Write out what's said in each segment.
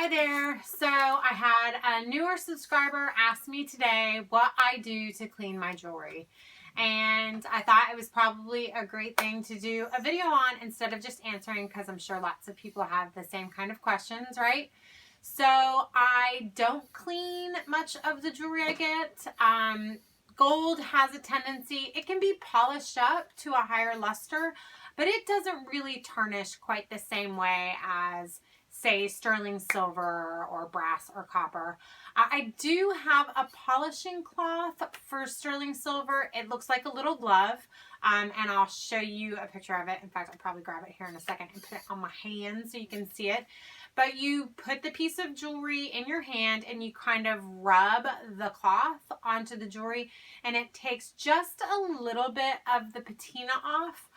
Hi there. So I had a newer subscriber ask me today what I do to clean my jewelry. And I thought it was probably a great thing to do a video on instead of just answering, because I'm sure lots of people have the same kind of questions, right? So I don't clean much of the jewelry I get. Gold has a tendency, it can be polished up to a higher luster, but it doesn't really tarnish quite the same way as, say, sterling silver or brass or copper. I do have a polishing cloth for sterling silver. It looks like a little glove, and I'll show you a picture of it. In fact, I'll probably grab it here in a second and put it on my hand so you can see it. But you put the piece of jewelry in your hand and you kind of rub the cloth onto the jewelry, and it takes just a little bit of the patina off.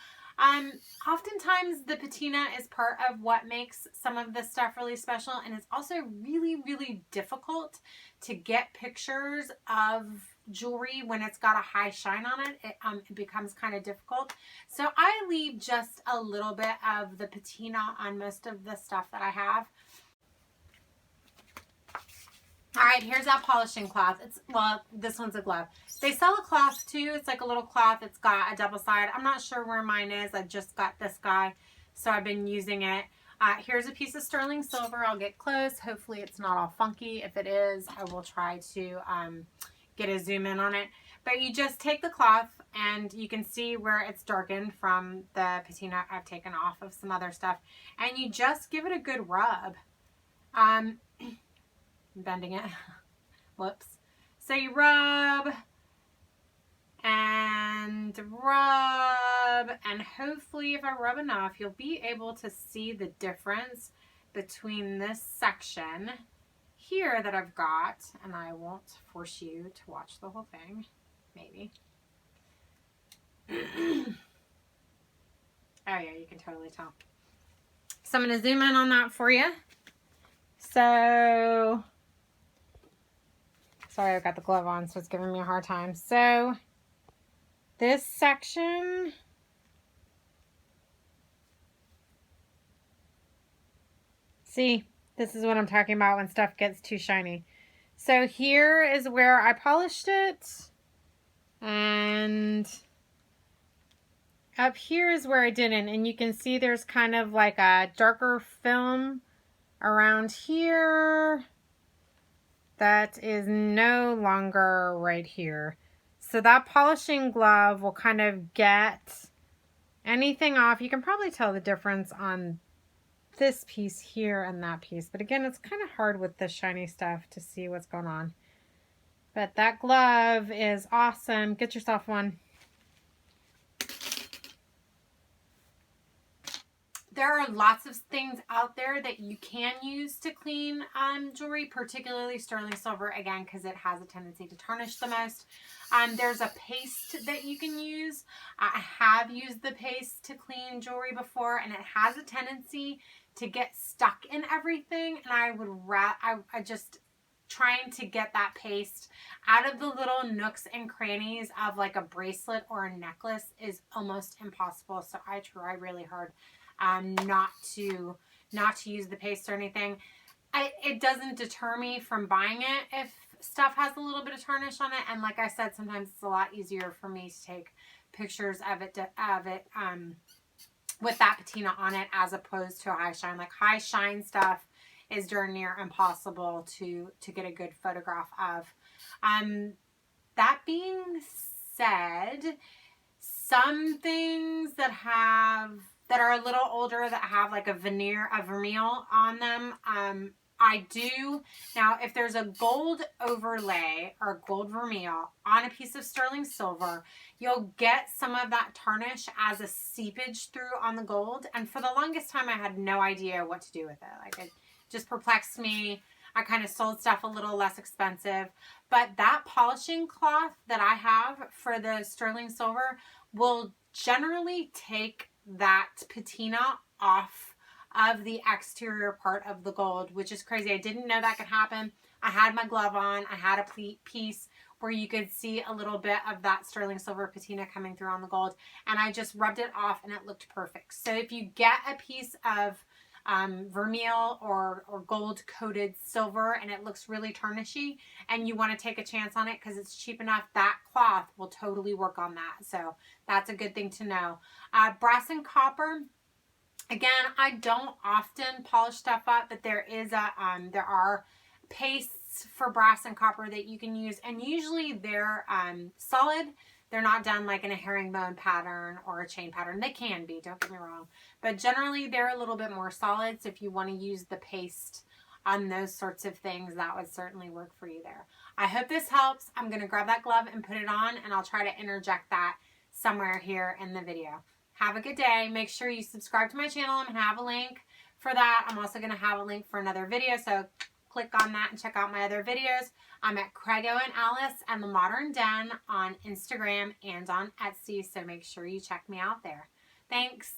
Oftentimes the patina is part of what makes some of this stuff really special, and it's also really, really difficult to get pictures of jewelry when it's got a high shine on it. It becomes kind of difficult. So I leave just a little bit of the patina on most of the stuff that I have. All right, here's that polishing cloth. Well, this one's a glove. They sell a cloth too. It's like a little cloth. It's got a double side. I'm not sure where mine is. I just got this guy, so I've been using it. Here's a piece of sterling silver. I'll get close. Hopefully it's not all funky. If it is, I will try to get a zoom in on it. But you just take the cloth, and you can see where it's darkened from the patina I've taken off of some other stuff. And you just give it a good rub. Bending it. Whoops. So you rub and rub, and hopefully if I rub enough, you'll be able to see the difference between this section here that I've got, and I won't force you to watch the whole thing, maybe. Oh yeah, you can totally tell. So I'm going to zoom in on that for you. So sorry, I've got the glove on, so it's giving me a hard time. So this section, see, this is what I'm talking about when stuff gets too shiny. So here is where I polished it, and up here is where I didn't. And you can see there's kind of like a darker film around here that is no longer right here. So that polishing glove will kind of get anything off. You can probably tell the difference on this piece here and that piece. But again, it's kind of hard with the shiny stuff to see what's going on. But that glove is awesome. Get yourself one. There are lots of things out there that you can use to clean jewelry, particularly sterling silver, again, because it has a tendency to tarnish the most. There's a paste that you can use. I have used the paste to clean jewelry before, and it has a tendency to get stuck in everything, and I just trying to get that paste out of the little nooks and crannies of like a bracelet or a necklace is almost impossible. So I try really hard not to use the paste or anything. It doesn't deter me from buying it if stuff has a little bit of tarnish on it, and like I said, sometimes it's a lot easier for me to take pictures of it with that patina on it as opposed to a high shine. Like high shine stuff is darn near impossible to get a good photograph of. That being said, some things that are a little older that have like a vermeil on them, I do. Now, if there's a gold overlay or gold vermeil on a piece of sterling silver, you'll get some of that tarnish as a seepage through on the gold. And for the longest time, I had no idea what to do with it. Like, it just perplexed me. I kind of sold stuff a little less expensive. But that polishing cloth that I have for the sterling silver will generally take that patina off of the exterior part of the gold, which is crazy. I didn't know that could happen. I had my glove on. I had a piece where you could see a little bit of that sterling silver patina coming through on the gold, and I just rubbed it off and it looked perfect. So if you get a piece of vermeil or gold coated silver and it looks really tarnishy and you want to take a chance on it because it's cheap enough, that cloth will totally work on that. So that's a good thing to know. Brass and copper. Again, I don't often polish stuff up, but there are pastes for brass and copper that you can use, and usually they're solid. They're not done like in a herringbone pattern or a chain pattern. They can be, don't get me wrong, but generally they're a little bit more solid. So if you want to use the paste on those sorts of things, that would certainly work for you there. I hope this helps. I'm going to grab that glove and put it on, and I'll try to interject that somewhere here in the video. Have a good day. Make sure you subscribe to my channel. I'm going to have a link for that. I'm also going to have a link for another video, so click on that and check out my other videos. I'm at Craigo and Alice and the Modern Den on Instagram and on Etsy, so make sure you check me out there. Thanks.